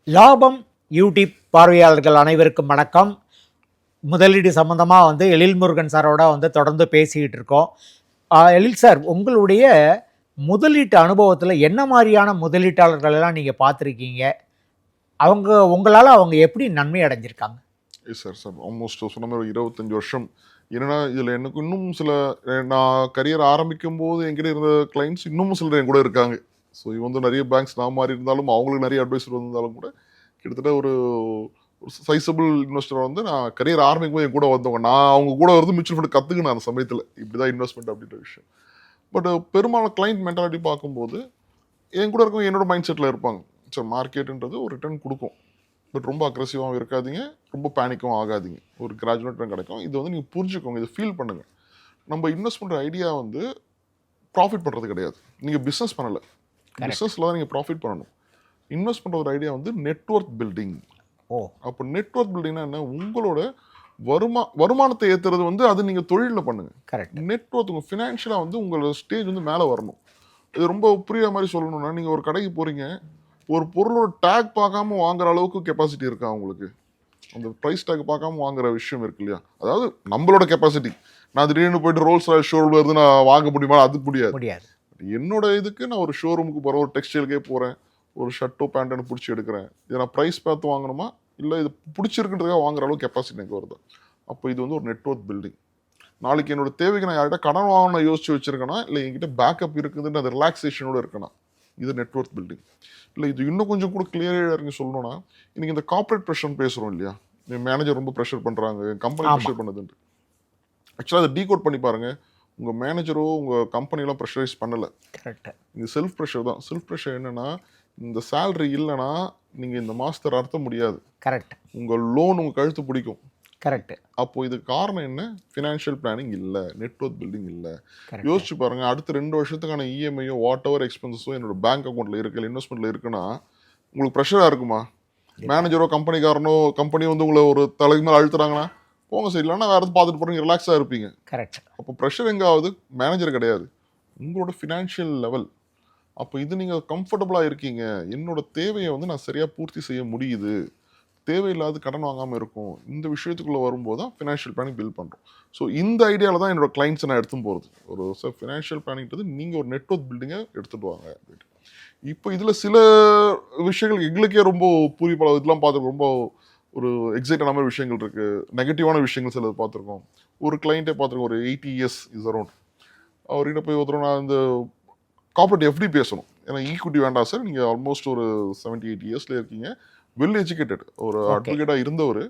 லாபம் யூடியூப் பார்வையாளர்கள் அனைவருக்கும் வணக்கம். முதலீடு சம்மந்தமாக எழில் முருகன் சாரோட தொடர்ந்து பேசிக்கிட்டு இருக்கோம். எழில் சார், உங்களுடைய முதலீட்டு அனுபவத்தில் என்ன மாதிரியான முதலீட்டாளர்கள் எல்லாம் நீங்கள் பார்த்துருக்கீங்க? உங்களால் அவங்க எப்படி நன்மை அடைஞ்சிருக்காங்க? சார் ஆல்மோஸ்ட் சொன்ன மாதிரி 25 வருஷம். ஏன்னா இதில் எனக்கு இன்னும் சில நான் கரியர் ஆரம்பிக்கும் போது என்கிட்ட இருந்த கிளைண்ட்ஸ் இன்னமும் சிலர் என் கூட இருக்காங்க. ஸோ இது நிறைய பேங்க்ஸ் நான் மாதிரி இருந்தாலும் அவங்களுக்கு நிறைய அட்வைசர் வந்தாலும் கூட கிட்டத்தட்ட ஒரு சைசபிள் இன்வெஸ்டர் நான் கரியர் ஆரம்பிக்கும் போது என் கூட வந்தவங்க. நான் அவங்க கூட மியூச்சுவல் ஃபண்ட் கற்றுக்கினேன் அந்த சமயத்தில் இப்படி தான் இன்வெஸ்ட்மெண்ட் அப்படின்ற விஷயம். பட் பெரும்பாலும் கிளைண்ட் மென்டாலிட்டி பார்க்கும்போது என் கூட இருக்கவங்க என்னோட மைண்ட் செட்டில் இருப்பாங்க. சார் மார்க்கெட்டுன்றது ஒரு ரிட்டர்ன் கொடுக்கும், பட் ரொம்ப அக்ரெசிவாகவும் இருக்காதீங்க, ரொம்ப பேனிக்கும் ஆகாதீங்க, ஒரு கிராஜுவேட் ரிட்டர்ன் கிடைக்கும். இது நீங்கள் புரிஞ்சுக்கோங்க, இதை ஃபீல் பண்ணுங்கள். நம்ம இன்வெஸ்ட் பண்ணுற ஐடியா ப்ராஃபிட் பண்ணுறது கிடையாது. நீங்கள் பிஸ்னஸ் பண்ணலை, பிஸ்னஸில் தான் நீங்கள் ப்ராஃபிட் பண்ணணும். இன்வெஸ்ட் பண்ணுற ஒரு ஐடியா நெட்வொர்க் பில்டிங். அப்போ நெட்வொர்க் பில்டிங்னா என்ன? உங்களோட வருமானத்தை ஏற்றுறது அது நீங்கள் தொழிலில் பண்ணுங்கள். கரெக்ட். நெட்வொர்க் உங்கள் ஃபினான்ஷியலாக உங்களோட ஸ்டேஜ் மேலே வரணும். இது ரொம்ப புரியுற மாதிரி சொல்லணும்னா, நீங்கள் ஒரு கடைக்கு போகிறீங்க, ஒரு பொருளோட டேக் பார்க்காம வாங்குற அளவுக்கு கெப்பாசிட்டி இருக்கா உங்களுக்கு? அந்த ப்ரைஸ் டேக் பார்க்காம வாங்குற விஷயம் இருக்கு இல்லையா? அதாவது நம்மளோட கெப்பாசிட்டி. நான் திடீர்னு போயிட்டு ரோல்ஸ் ராய்ஸ் ஷோரூம் வருது, நான் வாங்க முடியுமா? அது முடியாது. என்னோட இதுக்கு நான் ஒரு ஷோரூமுக்கு போகிறேன், ஒரு டெக்ஸ்டைலுக்கே போகிறேன், ஒரு ஷர்ட்டோ பேண்ட்டு பிடிச்சி எடுக்கிறேன். இதை நான் ப்ரைஸ் பார்த்து வாங்கணுமா, இல்லை இது பிடிச்சிருக்குன்றதுக்காக வாங்குற அளவுக்கு கெப்பாசிட்டி எனக்கு வருது. அப்போ இது ஒரு நெட்வொர்க் பில்டிங். நாளைக்கு என்னோட தேவைக்கு நான் யார்கிட்ட கடன் வாங்கணும் யோசிச்சு வச்சிருக்கேன்னா, இல்லை என்கிட்ட பேக்கப் இருக்குதுன்னு அது ரிலாக்ஸேஷனோட இருக்கேனா, இது நெட்வொர்க் பில்டிங். இல்லை இது இன்னும் கொஞ்சம் கூட கிளியராக இறங்கி சொல்லணும்னா, இன்னைக்கு இந்த கார்பரேட் ப்ரெஷர் பேசுகிறோம் இல்லையா? மேனேஜர் ரொம்ப ப்ரெஷர் பண்ணுறாங்க, கம்பெனி ப்ரெஷர் பண்ணுதுன்ட்டு. ஆக்சுவலாக அதை டீகோட் பண்ணி பாருங்கள். உங்கள் மேனேஜரோ உங்கள் கம்பெனிலாம் ப்ரெஷரைஸ் பண்ணலை. கரெக்டாக. இது செல்ஃப் ப்ரெஷர் தான். செல்ஃப் ப்ரெஷர் என்னென்னா, இந்த சேலரி இல்லைன்னா நீங்கள் இந்த மாதத்தை நடத்த முடியாது. கரெக்ட். உங்கள் லோன் உங்கள் கழுத்து பிடிக்கும். கரெக்ட். அப்போது இதுக்கு காரணம் என்ன? ஃபினான்ஷியல் பிளானிங் இல்லை, நெட்வொர்க் பில்டிங் இல்லை. யோசிச்சு பாருங்கள், அடுத்த 2 வருஷத்துக்கான இஎம்ஐயோ வாட் எவர் எக்ஸ்பென்சஸோ என்னோட பேங்க் அக்கௌண்ட்டில் இருக்குது, இன்வெஸ்ட்மெண்ட்டில் இருக்குன்னா உங்களுக்கு ப்ரெஷராக இருக்குமா? மேனேஜரோ கம்பெனிக்காரனோ கம்பெனி உங்களை ஒரு தலைக்கு மேலே அழுத்துறாங்கன்னா போங்க, சரி, இல்லைன்னா வேறு எதாவது பார்த்துட்டு போகிறீங்க, ரிலாக்ஸாக இருப்பீங்க. கரெக்ட். அப்போ ப்ரெஷர் எங்கே ஆகுது? மேனேஜர் கிடையாது, உங்களோட ஃபினான்ஷியல் லெவல். அப்போ இது நீங்கள் கம்ஃபர்டபுளாக இருக்கீங்க, என்னோட தேவையை நான் சரியாக பூர்த்தி செய்ய முடியுது, தேவையில்லாத கடன் வாங்காமல் இருக்கும், இந்த விஷயத்துக்குள்ளே வரும்போது தான் ஃபினான்ஷியல் பிளானிங் பில்ட் பண்ணுறோம். ஸோ இந்த ஐடியாவில் தான் என்னோட கிளைண்ட்ஸை நான் எடுத்துன்னு போகிறது. ஒரு ஃபினான்ஷியல் பிளானிங்கிறது நீங்கள் ஒரு நெட்வொர்க் பில்டிங்கை எடுத்துகிட்டு வாங்க அப்படின்ட்டு. இப்போ இதில் சில விஷயங்கள் எங்களுக்கே ரொம்ப பூரிப்பளவு இதெல்லாம் பார்த்து ரொம்ப ஒரு எக்ஸைட்டான மாதிரி விஷயங்கள் இருக்குது. நெகட்டிவான விஷயங்கள் சிலது பார்த்துருக்கோம். ஒரு கிளைண்ட்டே பார்த்துருக்கோம், ஒரு 80 இயர்ஸ் இஸ் அரௌண்ட். அவர்கிட்ட போய் ஒருத்தர் நான் இந்த கார்பரேட் எஃப்டி பேசணும், ஏன்னா ஈக்விட்டி வேண்டாம் சார், நீங்கள் ஆல்மோஸ்ட் ஒரு 70-80 இயர்ஸில் இருக்கீங்க, வெல் எஜுகேட்டட், ஒரு அட்வொகேட்டாக இருந்தவர்.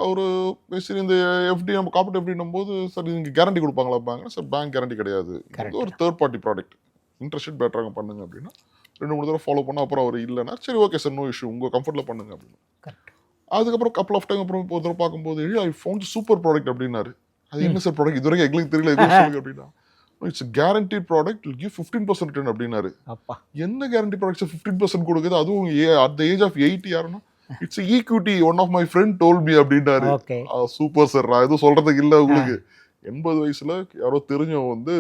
அவர் பேசி இந்த எஃப்டி நம்ம கார்பரேட் எஃப்டின்னும் போது, சார் நீங்கள் கேரண்டி கொடுப்பாங்களா பேங்க்? சார் பேங்க் கேரண்டி கிடையாது, ஒரு தேர்ட் பார்ட்டி ப்ராடக்ட், இன்ட்ரெஸ்ட் பெட்டராக பண்ணுங்க அப்படின்னா 2-3 தடவை ஃபாலோ பண்ணால் அப்புறம் அவர் இல்லைன்னா சரி ஓகே சார், நோ இஷ்யூ, உங்கள் கம்ஃபர்ட்டில் பண்ணுங்க அப்படின்னு. அதுக்கப்புறம் கப்பல் ஆஃப் டைம் அப்புறம் ஒரு தடவை பார்க்கும்போது ஐ ஃபவுண்ட் சூப்பர் ப்ராடக்ட் அப்படின்னாரு. அது என்ன சார் ப்ராடக்ட், இது வரைக்கும் எங்களுக்கு தெரியல அப்படின்னா, it's guaranteed product, will give 15% return அப்படின்னாரு. என்ன கேரண்டி ப்ராடக்ட்ஸ் 15% கொடுக்குது, அதுவும் அட் த ஏஜ் ஆஃப் 80 யாருன்னா, it's equity, one of my friend told me அப்படின்னாரு. சூப்பர் சார், நான் எதுவும் சொல்றதுக்கு இல்லை, உங்களுக்கு 80 வயசுல யாரோ தெரிஞ்சவங்க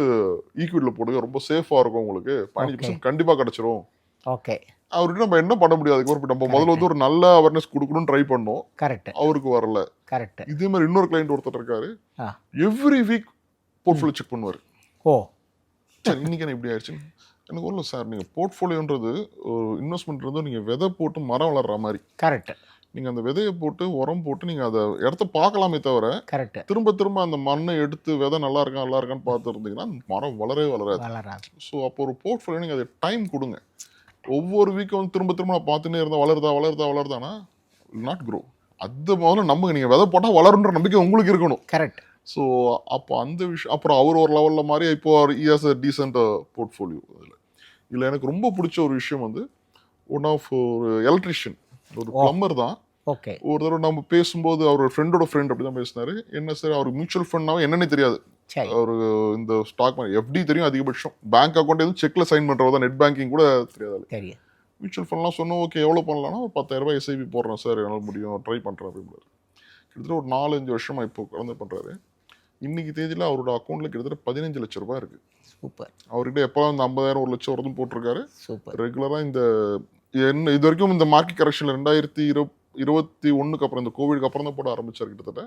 ஈக்விட்டியில் போடுங்க, ரொம்ப சேஃபாக இருக்கும், உங்களுக்கு 15% கண்டிப்பாக கிடைச்சிரும். ஓகே. அவர்கிட்ட நம்ம என்ன பண்ண முடியாது, நம்ம முதல்ல ஒரு நல்ல அவேர்னஸ் கொடுக்கணும்னு ட்ரை பண்ணோம். கரெக்ட். அவருக்கு வரல. கரெக்ட். இதே மாதிரி இன்னொரு கிளைண்ட் ஒருத்தர் இருக்காரு, எவ்ரி வீக் போர்ட்ஃபோலியோ செக் பண்ணுவார். சரி, இன்னைக்கு என்ன இப்படி ஆயிடுச்சு, எனக்கு ஒன்றும் சார், நீங்கள் போர்ட்ஃபோலியோன்றது இன்வெஸ்ட்மெண்ட்ன்றது நீங்கள் விதை போட்டு மரம் வளர்ற மாதிரி. கரெக்ட். நீங்கள் அந்த விதையை போட்டு உரம் போட்டு நீங்கள் அதை இடத்த பார்க்கலாமே தவிர, கரெக்ட், திரும்ப திரும்ப அந்த மண்ணை எடுத்து விதை நல்லா இருக்கான்னு பார்த்து இருந்தீங்கன்னா மரம் வளரவே வளராது. ஸோ அப்போ ஒரு போர்ட்ஃபோலியோ நீங்கள் அதை டைம் கொடுங்க. ஒவ்வொரு வீக்கும் திரும்ப திரும்ப நான் பார்த்துன்னே இருந்தால் வளருதானா நாட் க்ரோ. அது முதல்ல நம்புங்க, நீங்கள் விதை போட்டால் வளருன்ற நம்பிக்கை உங்களுக்கு இருக்கணும். கரெக்ட். ஸோ அப்போ அந்த விஷயம், அப்புறம் அவர் ஒரு லெவலில் மாதிரி இப்போ இயர்ஸ் டீசென்ட் போர்ட்ஃபோலியோ. இதில் எனக்கு ரொம்ப பிடிச்ச ஒரு விஷயம் ஒன் ஆஃப் ஒரு எலக்ட்ரிஷியன், ஒரு பிளம்பர் தான். ஓகே. ஒரு தடவை நம்ம பேசும்போது அவர் ஃப்ரெண்டோட ஃப்ரெண்ட் அப்படி தான் பேசினாரு. என்ன சார், அவர் மியூச்சுவல் ஃபண்ட்னாவே என்னன்னே தெரியாது, அவரு இந்த ஸ்டாக் எஃப்டி தெரியும் அதிகபட்சம், பேங்க் அக்கௌண்ட் எதுவும் செக்ல சைன் பண்றதா, நெட் பேங்கிங் கூட தெரியாது. மியூச்சுவல் ஃபண்ட்லாம் சொன்னோம், ஓகே எவ்வளோ பண்ணலாம்னா ஒரு 10,000 ரூபாய் எஸ்ஐபி போடுறேன் சார், என்னால் முடியும், ட்ரை பண்ணுறேன் அப்படின்றாரு. கிட்டத்தட்ட ஒரு 4-5 வருஷமா இப்போ குழந்தை பண்ணுறாரு. இன்னைக்கு தேதியில் அவரோட அக்கௌண்ட்ல கிட்டத்தட்ட 15 லட்சம் ரூபாய் இருக்கு. சூப்பர். அவர்கிட்ட எப்போ இந்த 50,000 1 லட்சம் வரதும் போட்டிருக்காரு. சூப்பர். ரெகுலராக இந்த என்ன இது வரைக்கும் இந்த மார்க்கெட் கரெக்ஷனில் 2021 அப்புறம் இந்த கோவிட்க்கு அப்புறம் தான் போட ஆரம்பிச்சார். கிட்டத்தட்ட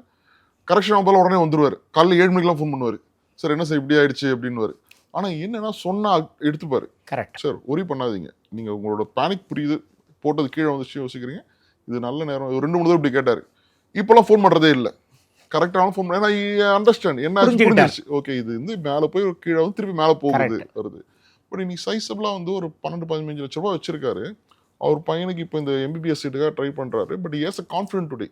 கரெக்ஷன் ஆகும்போது உடனே வந்துருவார். காலைல 7 மணிக்கெல்லாம் ஃபோன் பண்ணுவார். சார் என்ன சார் இப்படி ஆயிடுச்சு அப்படின்னுவார். ஆனால் என்னன்னா சொன்னால் எடுத்துப்பார். கரெக்ட். சார் ஒரி பண்ணாதீங்க, நீங்கள் உங்களோட பேனிக் புரியுது, போட்டது கீழே வந்துச்சு யோசிக்கிறீங்க, இது நல்ல நேரம். 2-3 தடவை இப்படி கேட்டார். இப்போல்லாம் ஃபோன் பண்ணுறதே இல்லை. கரெக்டான ஃபோன் பண்ண அண்டர்ஸ்டாண்ட் என்ன புரிஞ்சிருச்சு. ஓகே இது வந்து மேலே போய் கீழே வந்து திருப்பி மேலே போகுது வருது. பட் இன்னைக்கு சைஸபிளாக வந்து ஒரு 12-15 லட்ச ரூபா வச்சிருக்காரு. அவர் பையனுக்கு இப்போ இந்த MBBS சீட்டுக்காக ட்ரை பண்ணுறாரு. But ace a confident today.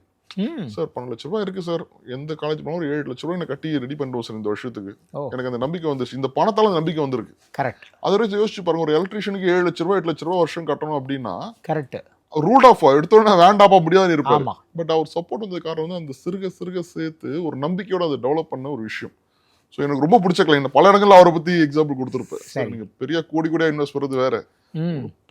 Sir 12 லட்ச ரூபா இருக்கு சார், எந்த காலேஜ் போனாலும் ஒரு 7 லட்ச ரூபா எனக்கு கட்டி ரெடி பண்ணுவோம் சார் இந்த வருஷத்துக்கு. எனக்கு அந்த நம்பிக்கை வந்துருச்சு, இந்த பணத்தால அந்த நம்பிக்கை வந்திருக்கு. கரெக்ட். அதை வச்சு யோசிச்சு பாருங்க, ஒரு எலக்ட்ரிஷியனுக்கு 7 லட்ச ரூபா 8 லட்ச ரூபா வருஷம் கட்டணும் அப்படின்னா கரெக்ட் ரூட் ஆஃப் எடுத்தோடனே வேண்டாப்பா முடியாது இருப்பாரு. பட் அவர் சப்போர்ட் வந்தது காரணம் வந்து அந்த சிறுக சேர்த்து ஒரு நம்பிக்கையோட அதை டெவலப் பண்ண ஒரு விஷயம். ஸோ எனக்கு ரொம்ப பிடிச்ச கிளைண்ட். பல இடங்கள்ல அவரை பத்தி எக்ஸாம்பிள் கொடுத்துருப்பேன். சார் நீங்க பெரிய கோடியா இன்வெஸ்ட் பண்ணுறது வேற,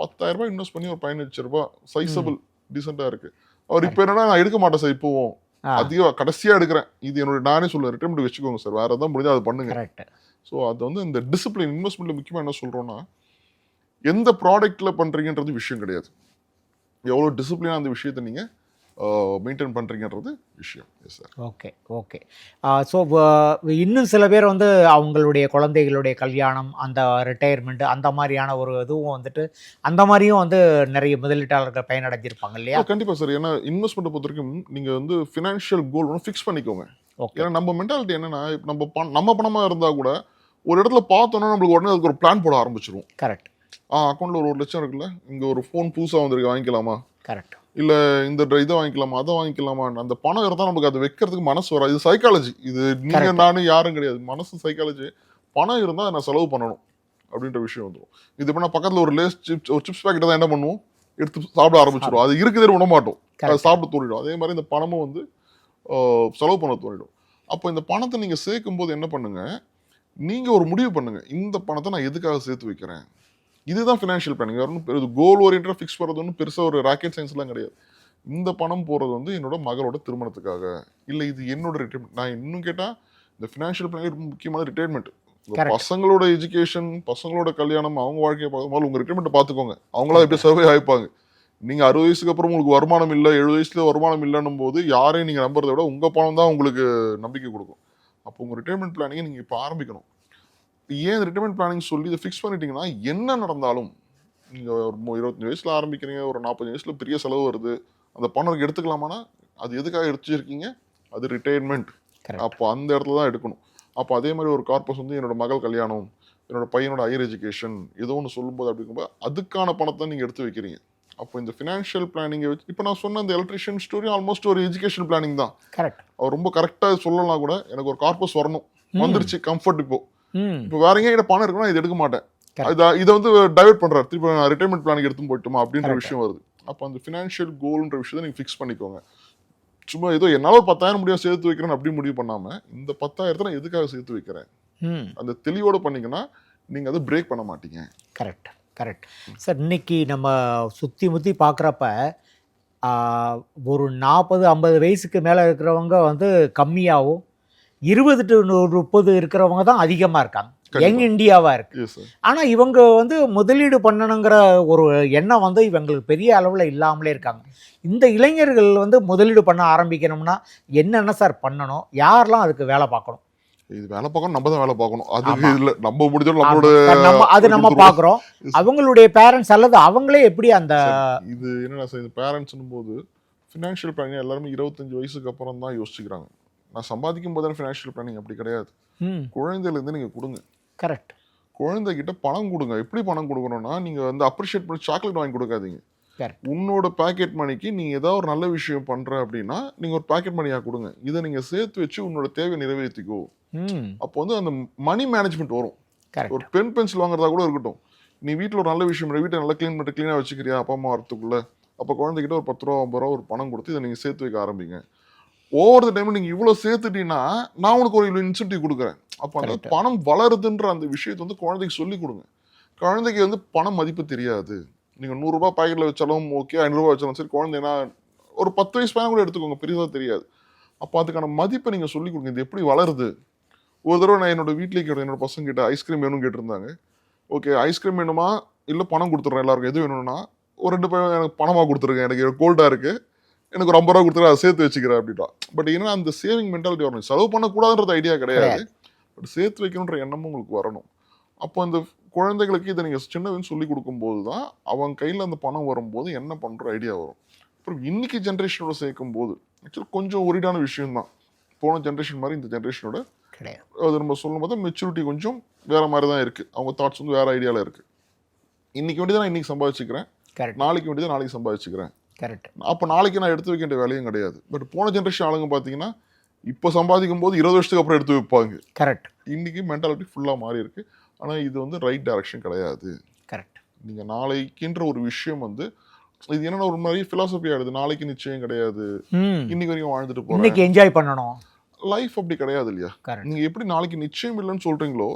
10,000 ரூபாய் இன்வெஸ்ட் பண்ணி ஒரு 15 லட்ச ரூபாய் சைஸபிள் டீசெண்டா இருக்கு. அவர் இப்போ என்னன்னா நான் எடுக்க மாட்டேன் சார், இப்போவும் அதிகம் கடைசியா எடுக்கிறேன், இது என்னோட நானே சொல்லுவேன், ரிட்டர்மெண்ட் வச்சுக்கோங்க சார், வேற ஏதாவது முடிஞ்சா அது பண்ணுங்க. ஸோ அது வந்து இந்த டிசிப்ளின் இன்வெஸ்ட்மெண்ட்ல முக்கியமா என்ன சொல்றோம்னா, எந்த ப்ராடக்ட்ல பண்றீங்கன்றது விஷயம் கிடையாது, எவ்வளோ டிசிப்ளினா அந்த விஷயத்தை நீங்க மெயின்டைன் பண்றீங்கன்றது விஷயம். Yes sir. Okay okay. So இன்னும் சில பேர் வந்து அவங்களுடைய குழந்தைகளுடைய கல்யாணம், அந்த ரிட்டையர்மெண்ட், அந்த மாதிரியான ஒரு இதுவும் வந்துட்டு அந்த மாதிரியும் வந்து நிறைய முதலீட்டாளர்கள் பயனடைஞ்சிருப்பாங்க இல்லையா? கண்டிப்பா சார். ஏன்னா இன்வெஸ்ட்மெண்ட் பொறுத்த வரைக்கும் நீங்க வந்து ஃபினான்ஷியல் கோல் ஒன்று ஃபிக்ஸ் பண்ணிக்கோங்க. ஏன்னா நம்ம மென்டாலிட்டி என்னன்னா, நம்ம பணமா இருந்தா கூட ஒரு இடத்துல பார்த்தோன்னா நம்மளுக்கு உடனே அதுக்கு ஒரு பிளான் போட ஆரம்பிச்சிருவோம். கரெக்ட். அக்கௌண்ட்ல ஒரு 1 லட்சம் இருக்குல்ல, இங்க ஒரு ஃபோன் புதுசா வந்திருக்கு வாங்கிக்கலாமா, கரெக்ட், இல்ல இந்த இதை வாங்கிக்கலாமா அதை வாங்கிக்கலாமா, அந்த பணம் இருந்தால் நமக்கு அதை வைக்கிறதுக்கு மனசு வராது. இது சைக்காலஜி, இது நீங்க நானும் யாரும் கிடையாது, மனசு சைக்காலஜி. பணம் இருந்தால் நான் செலவு பண்ணணும் அப்படின்ற விஷயம் வந்துடும். இது இப்போ நான் பக்கத்தில் ஒரு லேஸ் சிப்ஸ் ஒரு சிப்ஸ் பேக்கெட்டை தான் என்ன பண்ணுவோம், எடுத்து சாப்பிட ஆரம்பிச்சிடும். அது இருக்குதே விட மாட்டோம், அதை சாப்பிட தோணிடும். அதே மாதிரி இந்த பணமும் வந்து செலவு பண்ண தோணிடும். அப்போ இந்த பணத்தை நீங்க சேர்க்கும் போது என்ன பண்ணுங்க, நீங்க ஒரு முடிவு பண்ணுங்க, இந்த பணத்தை நான் எதுக்காக சேர்த்து வைக்கிறேன். இதுதான் ஃபினான்ஷியல் பிளானிங். வேறு கோல் ஓரியன்டாக ஃபிக்ஸ் பண்ணுறது ஒன்றும் பெருசாக ஒரு ராக்கெட் சயின்ஸ்லாம் கிடையாது. இந்த பணம் போகிறது வந்து என்னோட மகளோட திருமணத்துக்காக, இல்லை இது என்னோட ரிட்டைர்மெண்ட். நான் இன்னும் கேட்டால் இந்த ஃபினான்ஷியல் பிளானிங் ரொம்ப முக்கியமான ரிட்டைர்மெண்ட். பசங்களோட எஜுகேஷன், பசங்களோட கல்யாணம், அவங்க வாழ்க்கையை பார்க்கும்போது உங்கள் ரிட்டைர்மெண்ட்டை பார்த்துக்கோங்க. அவங்களா எப்படி சர்வே ஆகிப்பாங்க. நீங்கள் 60 வயசுக்கு அப்புறம் உங்களுக்கு வருமானம் இல்லை, 70 வயசுல வருமானம் இல்லைன்னும் போது யாரையும் நீங்கள் நம்புறதை விட உங்கள் பணம் தான் உங்களுக்கு நம்பிக்கை கொடுக்கும். அப்போ உங்கள் ரிட்டைர்மெண்ட் பிளானிங்கை நீங்கள் இப்போ ஆரம்பிக்கணும். ஏன் ரிட்டைர்மெண்ட் பிளானிங் சொல்லி இதை ஃபிக்ஸ் பண்ணிட்டீங்கன்னா, என்ன நடந்தாலும் நீங்கள் ஒரு 25 வயசில் ஆரம்பிக்கிறீங்க, ஒரு 40 வயசில் பெரிய செலவு வருது, அந்த பணம் எடுத்துக்கலாமானா அது எதுக்காக எடுத்துருக்கீங்க, அது ரிட்டைர்மெண்ட். அப்போ அந்த இடத்துல தான் எடுக்கணும். அப்போ அதே மாதிரி ஒரு கார்பஸ் வந்து என்னோட மகள் கல்யாணம், என்னோட பையனோட ஹையர் எஜுகேஷன் ஏதோ ஒன்று சொல்லும்போது அப்படிங்கும்போது அதுக்கான பணத்தை நீங்கள் எடுத்து வைக்கிறீங்க. அப்போ இந்த ஃபினான்ஷியல் பிளானிங்கை வச்சு இப்போ நான் சொன்ன அந்த எலக்ட்ரிஷியன் ஸ்டோரி ஆல்மோஸ்ட் ஒரு எஜுகேஷன் பிளானிங் தான். கரெக்ட். அவர் ரொம்ப கரெக்டாக சொல்லலாம் கூட, எனக்கு ஒரு கார்பஸ் வரணும், வந்துருச்சு கம்ஃபர்ட். இப்போ வேற எங்கேயும் பணம் இருக்குன்னா இது எடுக்க மாட்டேன், இதை வந்து டைவர்ட் பண்றாரு, திருப்பி நான் ரிட்டைர்மெண்ட் பிளானுக்கு எடுத்து போயிட்டோமா அப்படின்ற விஷயம் வருது. அப்போ அந்த ஃபினான்ஷியல் கோல்ன்ற விஷயத்தை நீங்க ஃபிக்ஸ் பண்ணிக்கோங்க. சும்மா ஏதோ என்னால 10,000 முடியும் சேர்த்து வைக்கிறேன் அப்படி முடிவு பண்ணாம, இந்த 10,000 நான் எதுக்காக சேர்த்து வைக்கிறேன் அந்த தெளிவோட பண்ணீங்கன்னா நீங்க அதை பிரேக் பண்ண மாட்டீங்க. Correct correct sir. இன்னைக்கு நம்ம சுற்றி முற்றி பார்க்குறப்ப ஒரு 40-50 வயசுக்கு மேலே இருக்கிறவங்க வந்து கம்மியாகவும், 20 to 30 இருக்கிறவங்க தான் அதிகமாக இருக்காங்க, யங் இந்தியாவாக இருக்கு. ஆனால் இவங்க வந்து முதலீடு பண்ணணுங்கிற ஒரு எண்ணம் வந்து இவங்களுக்கு பெரிய அளவில் இல்லாமலே இருக்காங்க. இந்த இளைஞர்கள் வந்து முதலீடு பண்ண ஆரம்பிக்கணும்னா என்னென்ன சார் பண்ணணும், யாரெல்லாம் அதுக்கு வேலை பார்க்கணும்? இது வேலை பார்க்கணும், நம்ம தான் வேலை பார்க்கணும். அது இல்லை நம்ம முடிஞ்சோம் நம்மளோட அது நம்ம பார்க்குறோம். அவங்களுடைய பேரண்ட்ஸ் அல்லது அவங்களே எப்படி அந்த இது என்னன்னா சார், இந்த பேரண்ட்ஸ்னும் போது ஃபினான்ஷியல் பிளானிங் எல்லாருமே 25 வயசுக்கு அப்புறம் தான் யோசிச்சுக்கிறாங்க. நான் சம்பாதிக்கும் போது ஃபினான்ஷியல் பிளானிங் அப்படி கிடையாது. குழந்தையிலேருந்து நீங்கள் கொடுங்க. கரெக்ட். குழந்தைகிட்ட பணம் கொடுங்க. எப்படி பணம் கொடுக்கணும்னா, நீங்கள் வந்து அப்ரிஷியேட் பண்ணி சாக்லேட் வாங்கி கொடுக்காதீங்க. உன்னோட பேக்கெட் மணிக்கு நீ ஏதாவது ஒரு நல்ல விஷயம் பண்ற அப்படின்னா நீங்க ஒரு பேக்கெட் மணியா கொடுங்க. இதை நீங்க சேர்த்து வச்சு உன்னோட தேவை நிறைவேற்றிக்கோ. அப்போ வந்து அந்த மணி மேனேஜ்மெண்ட் வரும். ஒரு பென்சில் வாங்குறதா கூட இருக்கட்டும், நீ வீட்டில் ஒரு நல்ல விஷயம், வீட்டை நல்லா கிளீன் பண்ணிட்டு கிளீனாக வச்சுக்கிறியா அப்பா அம்மா வரத்துக்குள்ள, அப்போ குழந்தைகிட்ட ஒரு 10 ரூபா 50 ரூபா ஒரு பணம் கொடுத்து இதை நீங்கள் சேர்த்து வைக்க ஆரம்பிங்க. ஓவர் த டைம் நீங்கள் இவ்வளோ சேர்த்துட்டீங்கன்னா நான் உனக்கு ஒரு இவ்வளோ இன்சென்டிவ் கொடுக்குறேன். அப்போ அந்த பணம் வளருதுன்ற அந்த விஷயத்தை வந்து குழந்தைக்கு சொல்லி கொடுங்க. குழந்தைக்கு வந்து பணம் மதிப்பு தெரியாது. நீங்கள் 100 ரூபா பாக்கெட்டில் வச்சாலும் ஓகே, 500 ரூபா வச்சாலும் சரி, குழந்தைனா ஒரு 10 வயசு பையன் கூட எடுத்துக்கோங்க, பெரியதாக தெரியாது. அப்போ அதுக்கான மதிப்பை நீங்கள் சொல்லிக் கொடுங்க. இது எப்படி வளருது. ஒரு தடவை நான் என்னோட வீட்லேயே கேட்டேன், என்னோட பசங்க கிட்ட ஐஸ்கிரீம் வேணும்னு கேட்டிருந்தாங்க. ஓகே ஐஸ்கிரீம் வேணுமா இல்லை பணம் கொடுத்துட்றேன் எல்லாருக்கும் எது வேணும்னா, ஒரு 2 பேர் எனக்கு பணமாக கொடுத்துருங்க, எனக்கு கோல்டாக இருக்குது, எனக்கு ஒரு 50 ரூபா கொடுத்துரு, அதை சேர்த்து வச்சுக்கிறேன் அப்படின்ட்டா. பட் ஏன்னா அந்த சேவிங் மென்டாலிட்டி வரணும். செலவு பண்ணக்கூடாதுன்றது ஐடியா கிடையாது, பட் சேர்த்து வைக்கணுன்ற எண்ணமும் உங்களுக்கு வரணும். அப்போ அந்த குழந்தைகளுக்கு இதை நீங்கள் சின்ன வயசு சொல்லி கொடுக்கும்போது தான் அவங்க கையில் அந்த பணம் வரும்போது என்ன பண்ணுற ஐடியா வரும். அப்புறம் இன்னைக்கு ஜென்ரேஷனோட சேர்க்கும் போது ஆக்சுவலி கொஞ்சம் ஒரிடான விஷயம் தான். போன ஜென்ரேஷன் மாதிரி இந்த ஜென்ரேஷனோட கிடையாது. அது நம்ம சொல்லும் போது மெச்சூரிட்டி கொஞ்சம் வேற மாதிரி தான் இருக்குது. அவங்க தாட்ஸ் வந்து வேற ஐடியாவில் இருக்குது. இன்னைக்கு வேண்டியதான் நான் இன்னைக்கு சம்பாதிச்சுக்கிறேன், நாளைக்கு வேண்டியதான் நாளைக்கு சம்பாதிச்சுக்கிறேன். கரெக்ட். அப்போ நாளைக்கு நான் எடுத்து வைக்க வேண்டிய வேலையும் கிடையாது. பட் போன ஜென்ரேஷன் ஆளுங்க பார்த்தீங்கன்னா இப்போ சம்பாதிக்கும் போது 20 வருஷத்துக்கு அப்புறம் எடுத்து வைப்பாங்க. கரெக்ட். இன்னைக்கு மென்டாலிட்டி ஃபுல்லாக மாறி இருக்கு. ஆனால் இது வந்து ரைட் டைரக்ஷன் கிடையாது. கரெக்ட். நீங்கள் நாளைக்குன்ற ஒரு விஷயம் வந்து இது என்னென்ன ஒரு மாதிரி ஃபிலாசபி ஆயிடுது. நாளைக்கு நிச்சயம் கிடையாது, இன்னைக்கு வரைக்கும் வாழ்ந்துட்டு போறேன், இன்னைக்கு என்ஜாய் பண்ணணும். லைஃப் அப்படி கிடையாது இல்லையா? Correct. நீங்க எப்படி நாளைக்கு நிச்சயம் இல்லைன்னு சொல்றீங்களோ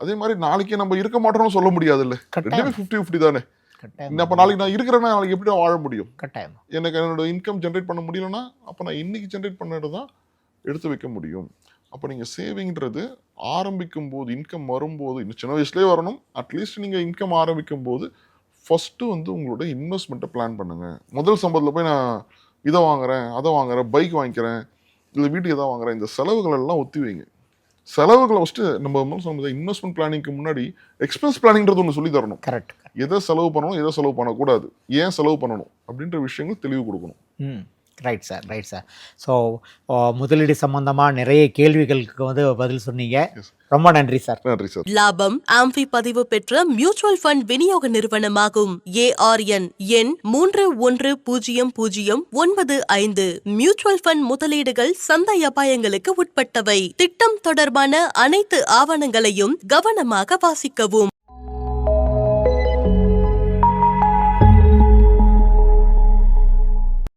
அதே மாதிரி நாளைக்கு நம்ம இருக்க மாட்டோம்னு சொல்ல முடியாது இல்ல. ரெண்டுமே 50-50 தானே. கட்டாயம். அப்ப நாளைக்கு நான் இருக்கிறேன்னா நாளைக்கு எப்படி நான் வாழ முடியும்? கட்டாயம். எனக்கு என்னோட இன்கம் ஜென்ரேட் பண்ண முடியலன்னா அப்ப நான் இன்னைக்கு ஜென்ரேட் பண்ணது தான் எடுத்து வைக்க முடியும். அப்போ நீங்கள் சேவிங்கிறது ஆரம்பிக்கும் போது, இன்கம் வரும்போது, இன்னும் சின்ன வயசுலேயே வரணும். அட்லீஸ்ட் நீங்கள் இன்கம் ஆரம்பிக்கும் போது ஃபஸ்ட்டு வந்து உங்களோட இன்வெஸ்ட்மெண்ட்டை பிளான் பண்ணுங்கள். முதல் சம்பளத்தில் போய் நான் இதை வாங்குறேன், அதை வாங்குறேன், பைக் வாங்கிக்கிறேன், இல்லை வீட்டுக்கு எதாவது வாங்குறேன், இந்த செலவுகள் எல்லாம் ஒத்தி வைங்க. செலவுகளை ஃபஸ்ட்டு நம்ம சொல்லும்போது இன்வெஸ்ட்மெண்ட் பிளானிங்க்கு முன்னாடி எக்ஸ்பென்ஸ் பிளானிங்கிறது ஒன்று சொல்லி தரணும். கரெக்ட். எதை செலவு பண்ணணும், எதை செலவு பண்ணக்கூடாது, ஏன் செலவு பண்ணணும் அப்படின்ற விஷயங்கள் தெளிவு கொடுக்கணும். Right sir, right sir. So முதலீடு சம்பந்தமாக நிறைய கேள்விகளுக்கு வந்து பதில் சொன்னீங்க. ரொம்ப நன்றி சார். நன்றி சார். லாபம் ஆம்பி பதிவு பெற்ற மியூச்சுவல் ஃபண்ட் விநியோக நிறுவனமாகும். ARN எண் 310095. மியூச்சுவல் ஃபண்ட் முதலீடுகள் சந்தை அபாயங்களுக்கு உட்பட்டவை. திட்டம் தொடர்பான அனைத்து ஆவணங்களையும் கவனமாக வாசிக்கவும்.